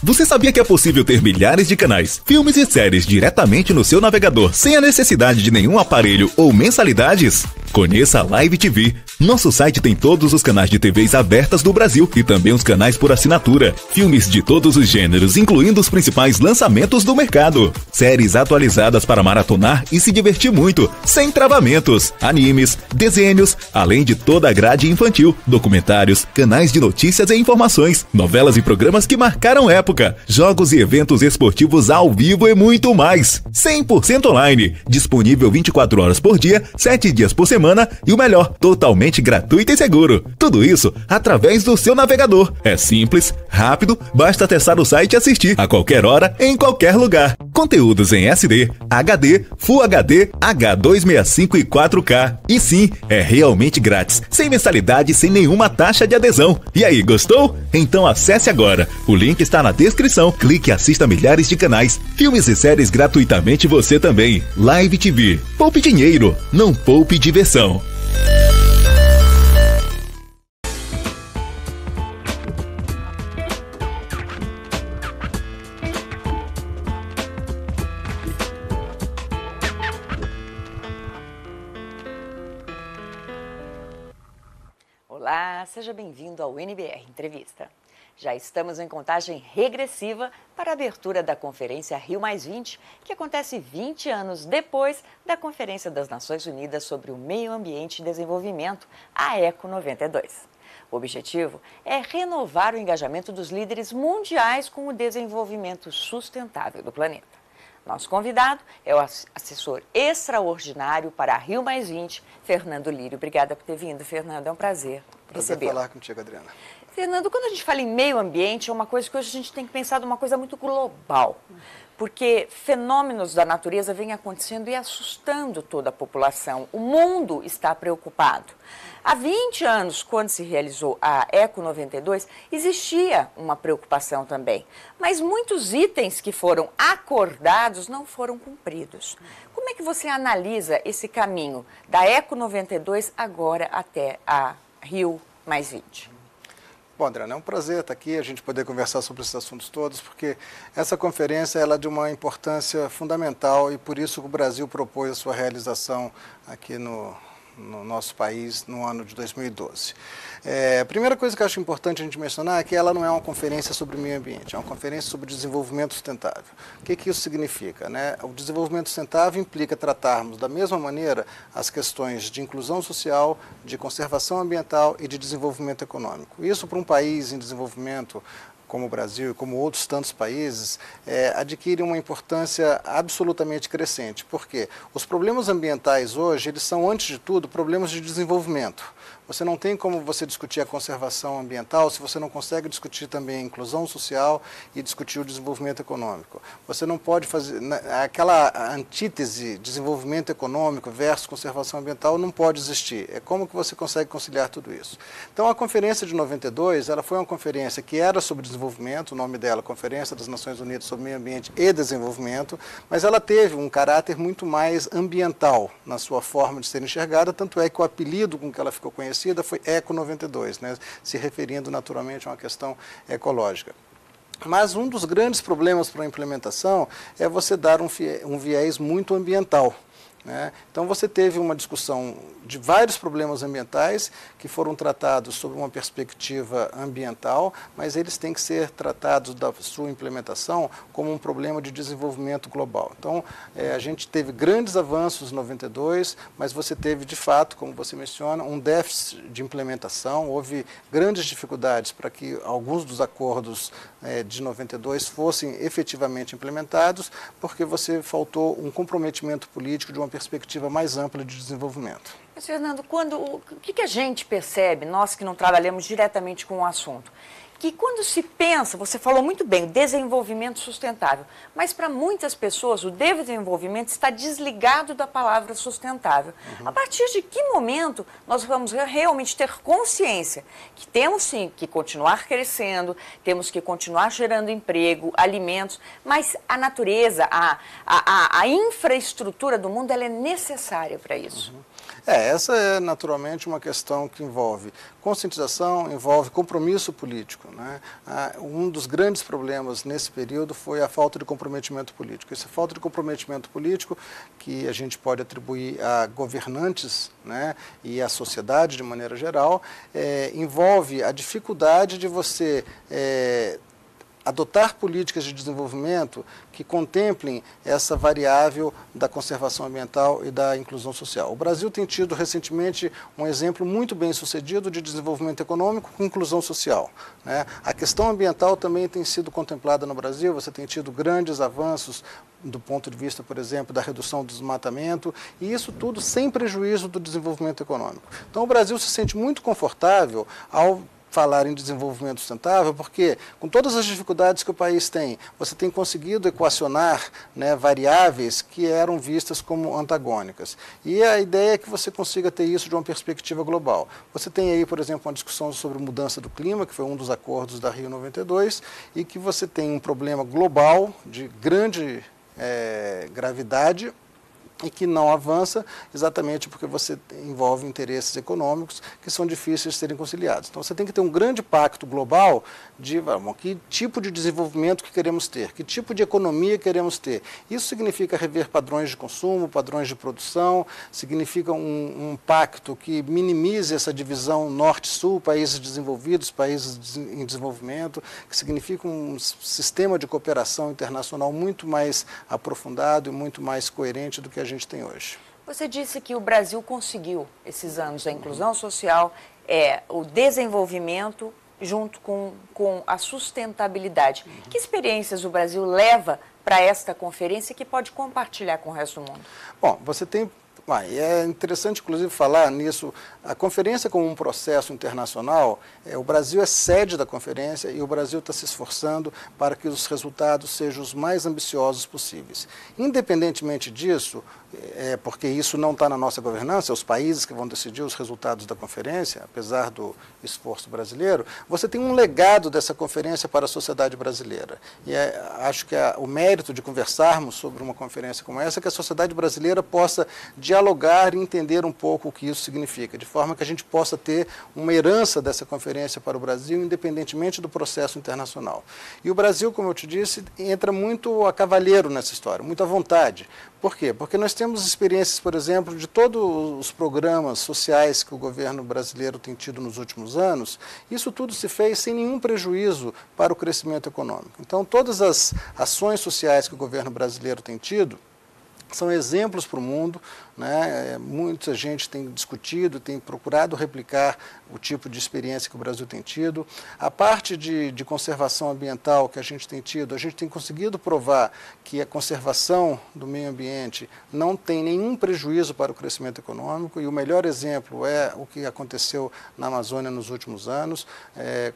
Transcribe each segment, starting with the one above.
Você sabia que é possível ter milhares de canais, filmes e séries diretamente no seu navegador sem a necessidade de nenhum aparelho ou mensalidades? Conheça a Live TV. Nosso site tem todos os canais de TVs abertas do Brasil e também os canais por assinatura. Filmes de todos os gêneros, incluindo os principais lançamentos do mercado. Séries atualizadas para maratonar e se divertir muito, sem travamentos. Animes, desenhos, além de toda a grade infantil, documentários, canais de notícias e informações, novelas e programas que marcaram época, jogos e eventos esportivos ao vivo e muito mais. 100% online, disponível 24 horas por dia, 7 dias por semana e o melhor, totalmente gratuito e seguro. Tudo isso através do seu navegador. É simples, rápido, basta acessar o site e assistir a qualquer hora, em qualquer lugar. Conteúdos em SD, HD, Full HD, H265 e 4K. E sim, é realmente grátis, sem mensalidade, sem nenhuma taxa de adesão. E aí, gostou? Então acesse agora. O link está na descrição. Clique e assista milhares de canais, filmes e séries gratuitamente você também. Live TV. Poupe dinheiro, não poupe diversão. Olá, seja bem-vindo ao NBR Entrevista. Já estamos em contagem regressiva para a abertura da Conferência Rio+20, que acontece 20 anos depois da Conferência das Nações Unidas sobre o Meio Ambiente e Desenvolvimento, a ECO 92. O objetivo é renovar o engajamento dos líderes mundiais com o desenvolvimento sustentável do planeta. Nosso convidado é o assessor extraordinário para a Rio+20, Fernando Lírio. Obrigada por ter vindo, Fernando. É um prazer recebê-lo. Falar contigo, Adriana. Fernando, quando a gente fala em meio ambiente, é uma coisa que hoje a gente tem que pensar de uma coisa muito global, porque fenômenos da natureza vêm acontecendo e assustando toda a população. O mundo está preocupado. Há 20 anos, quando se realizou a ECO 92, existia uma preocupação também, mas muitos itens que foram acordados não foram cumpridos. Como é que você analisa esse caminho da ECO 92 agora até a Rio+20? Bom, Adriana, é um prazer estar aqui, a gente poder conversar sobre esses assuntos todos, porque essa conferência ela é de uma importância fundamental e por isso o Brasil propôs a sua realização aqui no nosso país no ano de 2012. A primeira coisa que eu acho importante a gente mencionar é que ela não é uma conferência sobre meio ambiente, é uma conferência sobre desenvolvimento sustentável. O que isso significa, né? O desenvolvimento sustentável implica tratarmos da mesma maneira as questões de inclusão social, de conservação ambiental e de desenvolvimento econômico. Isso para um país em desenvolvimento como o Brasil e como outros tantos países, adquire uma importância absolutamente crescente. Por quê? Os problemas ambientais hoje, eles são, antes de tudo, problemas de desenvolvimento. Você não tem como você discutir a conservação ambiental se você não consegue discutir também a inclusão social e discutir o desenvolvimento econômico. Você não pode fazer... Aquela antítese desenvolvimento econômico versus conservação ambiental não pode existir. É como que você consegue conciliar tudo isso. Então, a conferência de 92, ela foi uma conferência que era sobre desenvolvimento, o nome dela, Conferência das Nações Unidas sobre Meio Ambiente e Desenvolvimento, mas ela teve um caráter muito mais ambiental na sua forma de ser enxergada, tanto é que o apelido com que ela ficou conhecida foi ECO 92, né, se referindo naturalmente a uma questão ecológica. Mas um dos grandes problemas para a implementação é você dar um viés muito ambiental. Né? Então você teve uma discussão de vários problemas ambientais que foram tratados sob uma perspectiva ambiental, mas eles têm que ser tratados da sua implementação como um problema de desenvolvimento global. Então a gente teve grandes avanços em 92, mas você teve de fato, como você menciona, um déficit de implementação, houve grandes dificuldades para que alguns dos acordos de 92 fossem efetivamente implementados, porque você faltou um comprometimento político de uma perspectiva mais ampla de desenvolvimento. Mas, Fernando, o que a gente percebe, nós que não trabalhamos diretamente com o assunto, que quando se pensa, você falou muito bem, desenvolvimento sustentável, mas para muitas pessoas o desenvolvimento está desligado da palavra sustentável. A partir de que momento nós vamos realmente ter consciência que temos sim que continuar crescendo, temos que continuar gerando emprego, alimentos, mas a natureza, a infraestrutura do mundo ela é necessária para isso? Essa é naturalmente uma questão que envolve conscientização, envolve compromisso político, né? Um dos grandes problemas nesse período foi a falta de comprometimento político. Essa falta de comprometimento político, que a gente pode atribuir a governantes, né, e à sociedade de maneira geral, envolve a dificuldade de você adotar políticas de desenvolvimento que contemplem essa variável da conservação ambiental e da inclusão social. O Brasil tem tido recentemente um exemplo muito bem sucedido de desenvolvimento econômico com inclusão social, né? A questão ambiental também tem sido contemplada no Brasil, você tem tido grandes avanços do ponto de vista, por exemplo, da redução do desmatamento, e isso tudo sem prejuízo do desenvolvimento econômico. Então o Brasil se sente muito confortável ao falar em desenvolvimento sustentável, porque com todas as dificuldades que o país tem, você tem conseguido equacionar, né, variáveis que eram vistas como antagônicas. E a ideia é que você consiga ter isso de uma perspectiva global. Você tem aí, por exemplo, uma discussão sobre mudança do clima, que foi um dos acordos da Rio 92, e que você tem um problema global de grande gravidade, e que não avança exatamente porque você envolve interesses econômicos que são difíceis de serem conciliados. Então você tem que ter um grande pacto global de que tipo de desenvolvimento que queremos ter, que tipo de economia queremos ter. Isso significa rever padrões de consumo, padrões de produção, significa um pacto que minimize essa divisão norte-sul, países desenvolvidos, países em desenvolvimento, que significa um sistema de cooperação internacional muito mais aprofundado e muito mais coerente do que a gente tem hoje. Você disse que o Brasil conseguiu, esses anos, a inclusão social, o desenvolvimento junto com a sustentabilidade. Que experiências o Brasil leva para esta conferência que pode compartilhar com o resto do mundo? Bom, você tem... é interessante, inclusive, falar nisso. A conferência como um processo internacional, o Brasil é sede da conferência e o Brasil está se esforçando para que os resultados sejam os mais ambiciosos possíveis. Independentemente disso, porque isso não está na nossa governança, os países que vão decidir os resultados da conferência, apesar do esforço brasileiro, você tem um legado dessa conferência para a sociedade brasileira. E acho que o mérito de conversarmos sobre uma conferência como essa é que a sociedade brasileira possa dialogar e entender um pouco o que isso significa, de forma que a gente possa ter uma herança dessa conferência para o Brasil, independentemente do processo internacional. E o Brasil, como eu te disse, entra muito a cavalheiro nessa história, muito à vontade. Por quê? Porque nós temos experiências, por exemplo, de todos os programas sociais que o governo brasileiro tem tido nos últimos anos. Isso tudo se fez sem nenhum prejuízo para o crescimento econômico. Então, todas as ações sociais que o governo brasileiro tem tido são exemplos para o mundo, né? Muita gente tem discutido, tem procurado replicar o tipo de experiência que o Brasil tem tido. A parte de conservação ambiental que a gente tem conseguido provar que a conservação do meio ambiente não tem nenhum prejuízo para o crescimento econômico, e o melhor exemplo é o que aconteceu na Amazônia nos últimos anos,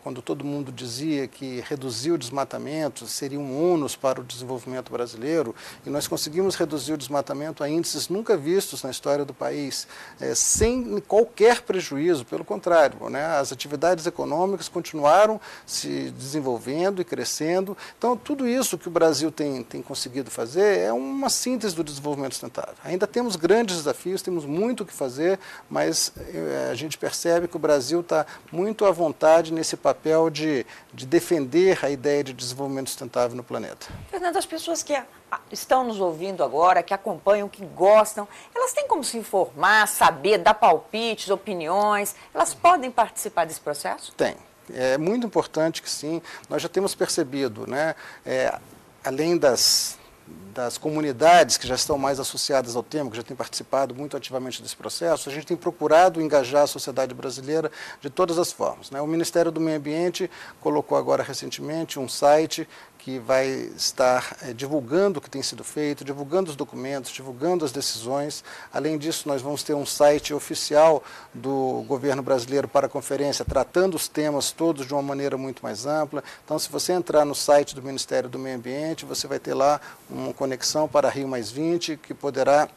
quando todo mundo dizia que reduzir o desmatamento seria um ônus para o desenvolvimento brasileiro, e nós conseguimos reduzir o desmatamento a índices nunca vistos na história do país, sem qualquer prejuízo, pelo contrário, né? As atividades econômicas continuaram se desenvolvendo e crescendo. Então, tudo isso que o Brasil tem conseguido fazer é uma síntese do desenvolvimento sustentável. Ainda temos grandes desafios, temos muito o que fazer, mas a gente percebe que o Brasil está muito à vontade nesse papel de defender a ideia de desenvolvimento sustentável no planeta. Fernando, as pessoas que estão nos ouvindo agora, que acompanham, que gostam, elas têm como se informar, saber, dar palpites, opiniões? Elas podem participar desse processo? Tem. É muito importante que sim. Nós já temos percebido, né, além das comunidades que já estão mais associadas ao tema, que já têm participado muito ativamente desse processo, a gente tem procurado engajar a sociedade brasileira de todas as formas, né? O Ministério do Meio Ambiente colocou agora recentemente um site que vai estar divulgando o que tem sido feito, divulgando os documentos, divulgando as decisões. Além disso, nós vamos ter um site oficial do governo brasileiro para a conferência, tratando os temas todos de uma maneira muito mais ampla. Então, se você entrar no site do Ministério do Meio Ambiente, você vai ter lá uma conexão para Rio+20, que poderá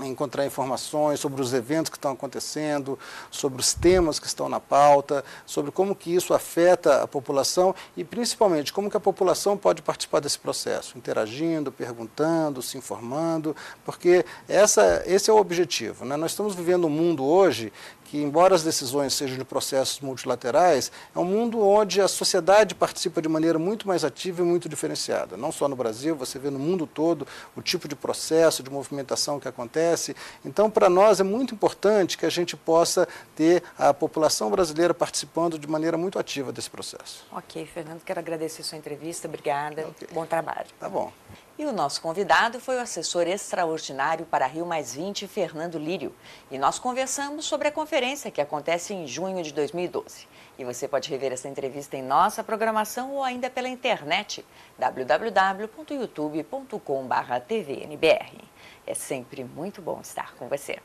encontrar informações sobre os eventos que estão acontecendo, sobre os temas que estão na pauta, sobre como que isso afeta a população e, principalmente, como que a população pode participar desse processo, interagindo, perguntando, se informando, porque esse é o objetivo, né? Nós estamos vivendo um mundo hoje que, embora as decisões sejam de processos multilaterais, é um mundo onde a sociedade participa de maneira muito mais ativa e muito diferenciada. Não só no Brasil, você vê no mundo todo o tipo de processo, de movimentação que acontece. Então, para nós é muito importante que a gente possa ter a população brasileira participando de maneira muito ativa desse processo. Ok, Fernando, quero agradecer sua entrevista, obrigada, bom trabalho. Tá bom. E o nosso convidado foi o assessor extraordinário para Rio+20, Fernando Lírio. E nós conversamos sobre a conferência que acontece em junho de 2012. E você pode rever essa entrevista em nossa programação ou ainda pela internet, www.youtube.com/tvnbr. É sempre muito bom estar com você.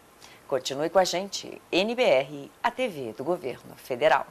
Continue com a gente, NBR, a TV do Governo Federal.